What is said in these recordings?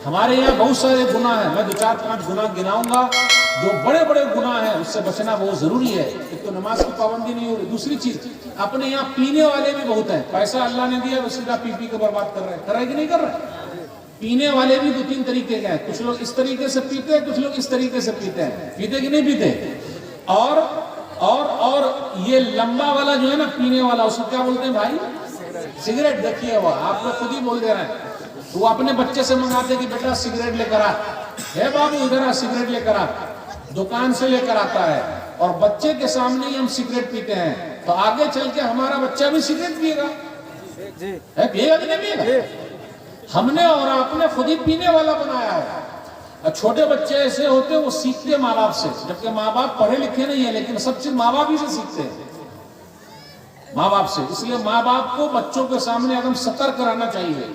हमारे यहाँ बहुत सारे गुनाह हैं, मैं 2-4-5 गुनाह गिनाऊंगा जो बड़े बड़े गुनाह हैं, उससे बचना बहुत जरूरी है। एक तो नमाज की पाबंदी नहीं हो रही, दूसरी चीज अपने यहाँ पीने वाले भी बहुत हैं, पैसा अल्लाह ने दिया, सीधा पी पी के बर्बाद कर रहे हैं कि नहीं कर रहे? पीने वाले भी 2-3 तरीके के हैं, कुछ लोग इस तरीके से पीते हैं, कुछ लोग इस तरीके से पीते हैं, पीते कि नहीं पीते? और ये लंबा वाला जो है ना पीने वाला, उसको क्या बोलते हैं भाई? सिगरेट। देखिए वो आप लोग खुद ही बोल दे रहे हैं, वो अपने बच्चे से मंगाते कि बेटा सिगरेट लेकर आ, हे बाबू इधर आ सिगरेट लेकर आ, दुकान से लेकर आता है और बच्चे के सामने ही हम सिगरेट पीते हैं, तो आगे चल के हमारा बच्चा भी सिगरेट पिएगा, पिएगा कि नहीं पिएगा? हमने और आपने खुद ही पीने वाला बनाया है। छोटे बच्चे ऐसे होते हैं वो सीखते माँ बाप से, जबकि माँ बाप पढ़े लिखे नहीं है, लेकिन सब चीज माँ बाप ही से सीखते हैं, माँ बाप से। इसलिए माँ बाप को बच्चों के सामने एकदम सतर्क रहना चाहिए।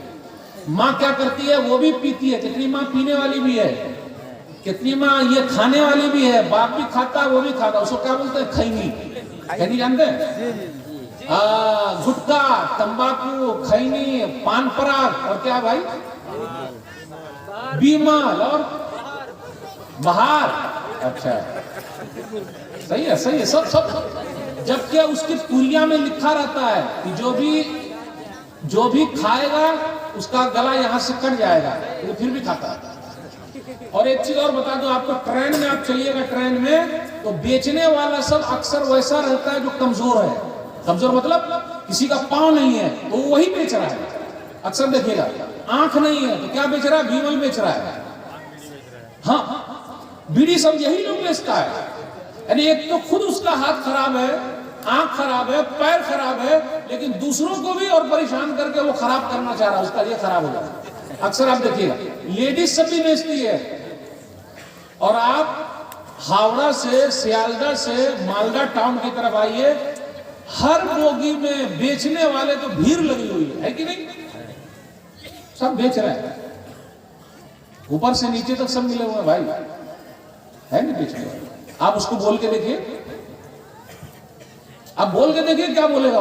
माँ क्या करती है वो भी पीती है, कितनी माँ पीने वाली भी है, कितनी माँ ये खाने वाली भी है, बाप भी खाता है वो भी खाता है, उसको क्या बोलते हैं? खैनी। खैनी जानते हैं? गुटखा, तंबाकू, खैनी, पान पराग और क्या भाई? बीमल और बहार। अच्छा सही है, सही है, सब। जबकि उसकी पुरिया में लिखा रहता है कि जो भी खाएगा उसका गला यहां से कट जाएगा, वो फिर भी खाता है। और एक चीज और बता दो आपको, ट्रेन में आप चलिएगा, ट्रेन में तो बेचने वाला सब अक्सर वैसा रहता है जो कमजोर है। कमजोर मतलब किसी का पांव नहीं है तो वही बेच रहा है, अक्सर देखिएगा। आंख नहीं है तो क्या बेच रहा है? बीमल बेच रहा है। हाँ, बीड़ी सब यही लोग बेचता है। यानी एक तो खुद उसका हाथ खराब है, आंख खराब है, पैर खराब है, लेकिन दूसरों को भी और परेशान करके वो खराब करना चाह रहा है, उसका ये खराब हो जाता है। अक्सर आप देखिएगा लेडीज सब भी बेचती है। और आप हावड़ा से, सियालदा से मालदा टाउन की तरफ आइए, हर बोगी में बेचने वाले तो भीड़ लगी हुई है कि नहीं? सब बेच रहे हैं, ऊपर से नीचे तक सब मिले हुए भाई, है नहीं बेचने वाले? आप उसको बोल के देखिए, आप बोल के देखिए क्या बोलेगा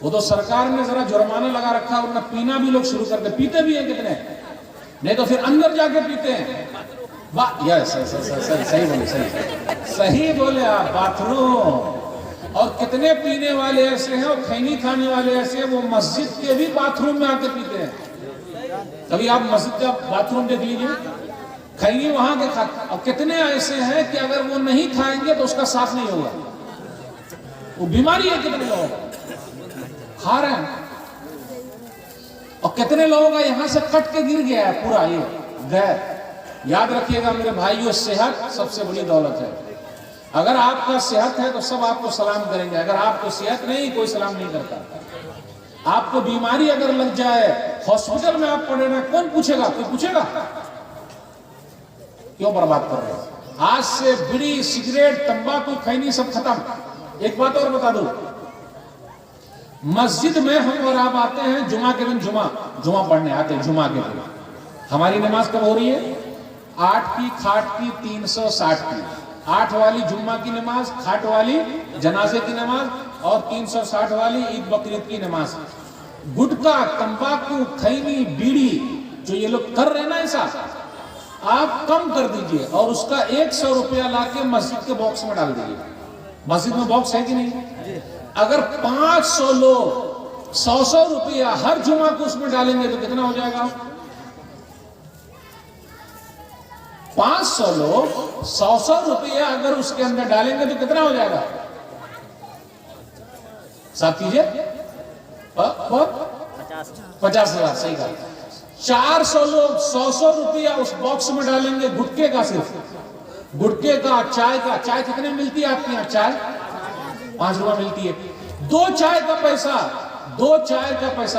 वो तो सरकार ने जरा जुर्माना लगा रखा और ना पीना भी लोग शुरू करते, पीते भी हैं कितने, नहीं तो फिर अंदर जाके पीते हैं। सही बोले, सही बोले आप, बाथरूम। और कितने पीने वाले ऐसे हैं और खैनी खाने वाले ऐसे हैं, वो मस्जिद के भी बाथरूम में आके पीते हैं। कभी आप मस्जिद का बाथरूम देख लीजिए, खैनी वहां के खाते। और कितने ऐसे हैं कि अगर वो नहीं खाएंगे तो उसका साफ नहीं होगा, वो बीमारी है। कितने लोग खा रहे हैं और कितने लोगों का यहां से कट के गिर गया है पूरा, ये गैर। याद रखिएगा मेरे भाइयों, सेहत सबसे बड़ी दौलत है। अगर आपका सेहत है तो सब आपको सलाम करेंगे, अगर आपको सेहत नहीं कोई सलाम नहीं करता। आपको बीमारी अगर लग जाए, हॉस्पिटल में आप पड़े ना, कौन पूछेगा? कोई पूछेगा? क्यों बर्बाद कर रहे हो? आज से बीड़ी, सिगरेट, तंबाकू, खैनी सब खत्म। एक बात और बता दो, मस्जिद में हम और आप आते हैं जुमा के दिन, जुमा पढ़ने आते हैं। जुमा के दिन हमारी नमाज कब हो रही है? 8 की, खाट की, 360 की। 8 वाली जुम्मा की नमाज, खाट वाली जनाजे की नमाज, और 360 वाली ईद बकरीद की नमाज। गुटखा, तंबाकू, खैनी, बीड़ी जो ये लोग कर रहे हैं ना, ऐसा आप कम कर दीजिए और उसका 100 रुपया लाके मस्जिद के बॉक्स में डाल दीजिए। मस्जिद में बॉक्स है कि नहीं? अगर 500 लोग 100 रुपया हर जुमा को उसमें डालेंगे तो कितना हो जाएगा? 500 लोग 100 रुपया अगर उसके अंदर डालेंगे तो कितना हो जाएगा? साथ कीजिए, 50,000। सही बात। 400 लोग 100 रुपया उस बॉक्स में डालेंगे, गुटके का, सिर्फ गुटके का, चाय का। चाय कितने मिलती है आपके यहाँ? चाय 5 रुपया मिलती है। 2 चाय का पैसा,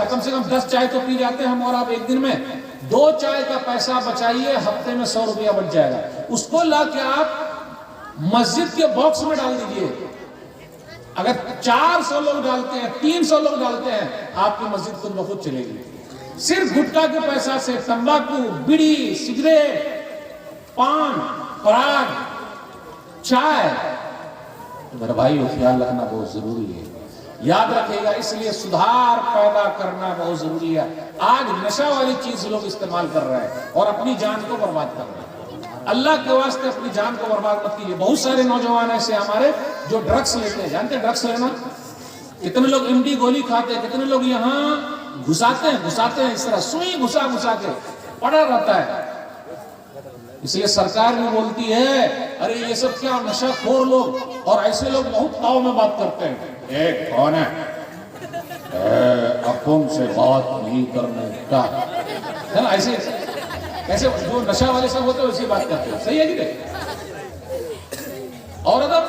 कम से कम 10 चाय तो पी जाते हैं हम और आप एक दिन में। 2 चाय का पैसा बचाइए, हफ्ते में 100 रुपया बच जाएगा। उसको लाके आप मस्जिद के बॉक्स में डाल दीजिए। अगर 400 लोग डालते हैं, 300 लोग डालते हैं, आपकी मस्जिद खुद ब खुद चलेगी। सिर्फ गुटखा के पैसा से, तंबाकू, बीड़ी, सिगरेट, पान, पराग, चाय। मेरे भाई ख्याल रखना बहुत जरूरी है। याद रखेगा। इसलिए सुधार पैदा करना बहुत जरूरी है। आज नशा वाली चीज लोग इस्तेमाल कर रहे हैं और अपनी जान को बर्बाद कर रहे हैं। अल्लाह के वास्ते अपनी जान को बर्बाद मत कीजिए। बहुत सारे नौजवान ऐसे हमारे जो ड्रग्स लेते हैं, जानते हैं ड्रग्स लेना? कितने लोग एमडी गोली खाते हैं, कितने लोग यहाँ घुसाते हैं इस तरह सुई घुसा के पड़ा रहता है। इसलिए सरकार भी बोलती है अरे ये सब क्या नशाखोर लोग, और ऐसे लोग बहुत ताव में बात करते हैं। एक कौन है अपुन से बात नहीं करने का, है ना? ऐसे जो नशा वाले सब होते हैं उसी बात करते हैं। सही है कि नहीं? और अगर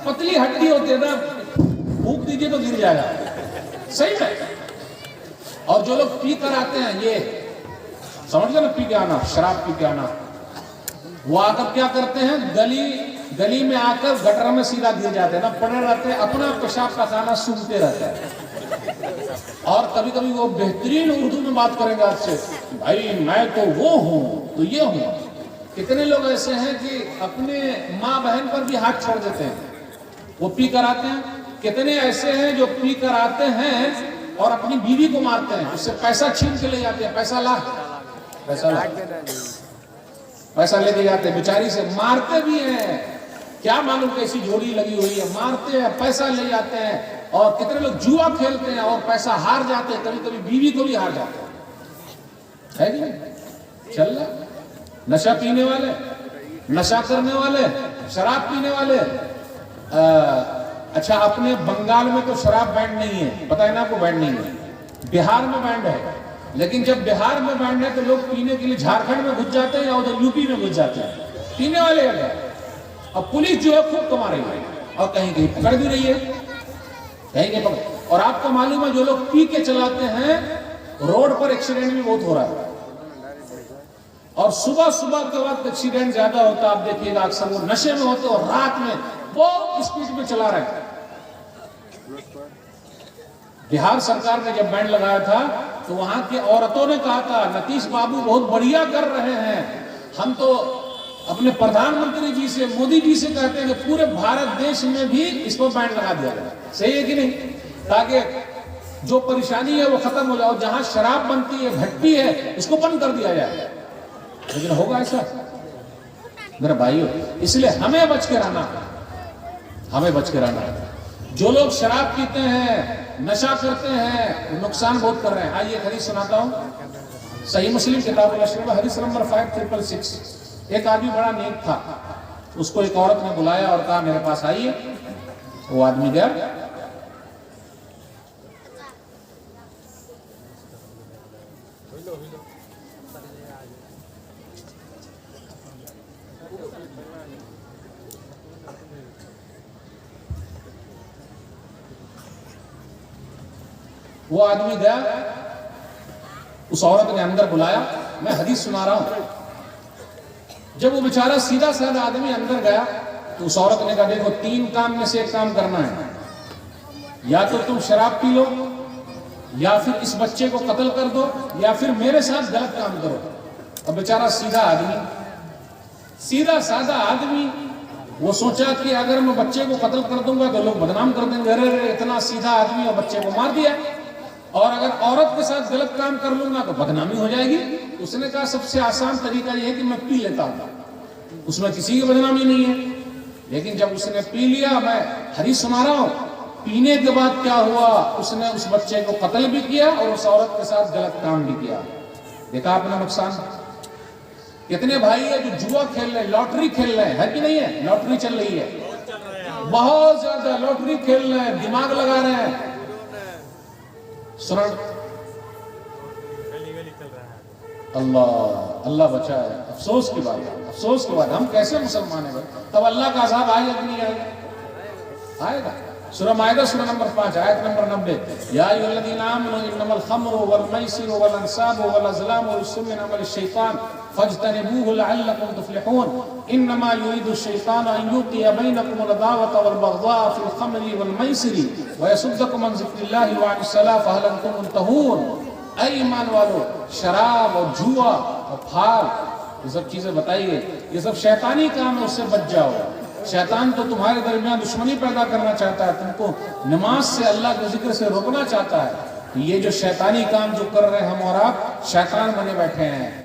पतली हड्डी होती है ना, फूंक दीजिए तो गिर जाएगा। सही है। और जो लोग पी कर आते हैं, ये समझ गए ना, पी के आना, शराब पी के आना, वो आकर क्या करते हैं, गली में आकर गटर में सीधा गिर जाते हैं ना, पड़े रहते हैं, अपना पेशाब का खाना सूंघते रहते हैं। और कभी कभी वो बेहतरीन उर्दू में बात करेंगे आपसे, भाई मैं तो वो हूं तो ये हूं। कितने लोग ऐसे हैं कि अपने माँ बहन पर भी हाथ छोड़ देते हैं, वो पी कर आते हैं। कितने ऐसे हैं जो पी कर आते हैं और अपनी बीवी को मारते हैं, उससे पैसा छीन के ले जाते हैं, पैसा लेके जाते हैं, बेचारी से मारते भी हैं। क्या मालूम कैसी जोड़ी लगी हुई है, मारते हैं, पैसा ले जाते हैं। और कितने लोग जुआ खेलते हैं और पैसा हार जाते हैं, कभी कभी बीवी को भी हार जाते हैं। है कि नहीं? चल रहा नशा पीने वाले, नशा करने वाले, शराब पीने वाले। अच्छा, अपने बंगाल में तो शराब बैंड नहीं है, पता है ना आपको? बैंड नहीं है। बिहार में बैंड है, लेकिन जब बिहार में बैंड है तो लोग पीने के लिए झारखंड में घुस जाते हैं या उधर यूपी में घुस जाते हैं, पीने वाले हैं। अब पुलिस जो है खूब कमा रही है और कहीं कहीं पकड़ भी रही है, कहीं कहीं पकड़। और आपको मालूम है जो लोग पी के चलाते हैं, रोड पर एक्सीडेंट भी बहुत हो रहा है। और सुबह के वक्त एक्सीडेंट ज्यादा होता है। आप देखिएगा अक्सर वो नशे में होते और रात में बहुत स्पीड में चला रहे हैं। बिहार सरकार ने जब बैंड लगाया था तो वहां की औरतों ने कहा था, नीतीश बाबू बहुत बढ़िया कर रहे हैं, हम तो अपने प्रधानमंत्री जी से, मोदी जी से कहते हैं कि पूरे भारत देश में भी इस पर बैंड लगा दिया जाए। सही है कि नहीं? ताकि जो परेशानी है वो खत्म हो जाए। जहां शराब बनती है, भट्टी है, उसको बंद कर दिया जाए। लेकिन होगा ऐसा मेरे भाइयों? इसलिए हमें बच के रहना, हमें बच के रहना। जो लोग शराब पीते हैं, नशा करते हैं, नुकसान बहुत कर रहे हैं। आइए हदीस सुनाता हूं, सही मुस्लिम किताब अशरफ हदीस नंबर 5666। एक आदमी बड़ा नेक था, उसको एक औरत ने बुलाया और कहा मेरे पास आइए। वो आदमी गया, वो आदमी गया, उस औरत ने अंदर बुलाया। मैं हदीस सुना रहा हूं। जब वो बेचारा सीधा साधा आदमी अंदर गया तो उस औरत ने कहा देखो, 3 काम में से एक काम करना है, या तो तुम शराब पी लो, या फिर इस बच्चे को कत्ल कर दो, या फिर मेरे साथ गलत काम करो। अब बेचारा सीधा आदमी, सीधा साधा आदमी, वो सोचा कि अगर मैं बच्चे को कत्ल कर दूंगा तो लोग बदनाम कर देंगे, अरे इतना सीधा आदमी और बच्चे को मार दिया। और अगर औरत के साथ गलत काम कर लूंगा तो बदनामी हो जाएगी। उसने कहा सबसे आसान तरीका यह है कि मैं पी लेता हूं, उसमें किसी की बदनामी नहीं है। लेकिन जब उसने पी लिया, मैं हदीस सुना रहा हूं, पीने के बाद क्या हुआ, उसने उस बच्चे को कत्ल भी किया और उस औरत के साथ गलत काम भी किया। देखा अपना नुकसान। कितने भाई है जो जुआ खेल रहे हैं, लॉटरी खेल रहे हैं, है कि नहीं है? लॉटरी चल रही है, बहुत ज्यादा लॉटरी खेल रहे हैं, दिमाग लगा रहे हैं। सुन, अल्लाह अल्लाह बचाए। अफसोस की बात है, अफसोस की बात, हम कैसे मुसलमान हैं? तब अल्लाह का अज़ाब आएगा कि नहीं आएगा? आएगा। सूरह माइदा सूरह नंबर 5 आयत नंबर 90, या अय्युहल्लज़ीना आमनू इन्नमल खम्रु वल मैसिरु वल अंसाबु वल अज़लामु रिज्सुम मिन अमलि शैतान फज्तनिबूहु लअल्लकुम तुफ्लिहून। इन्नमा युरीदु शैतानु अन युक़िया बैनकुमुल अदावता वल बग़ज़ाअ फिल खम्रि वल मैसिरि व यसुद्दकुम अन ज़िक्रिल्लाहि व अनिस सलाह फहल अंतुम मुंतहून। ऐ ईमान वालों, शराब और जुआ और फाल, ये सब चीजें बताइए, ये सब शैतानी काम है, उससे बच जाओ। शैतान तो तुम्हारे दरमियान दुश्मनी पैदा करना चाहता है, तुमको नमाज से, अल्लाह के जिक्र से रोकना चाहता है। ये जो शैतानी काम जो कर रहे हैं हम और आप, शैतान बने बैठे हैं।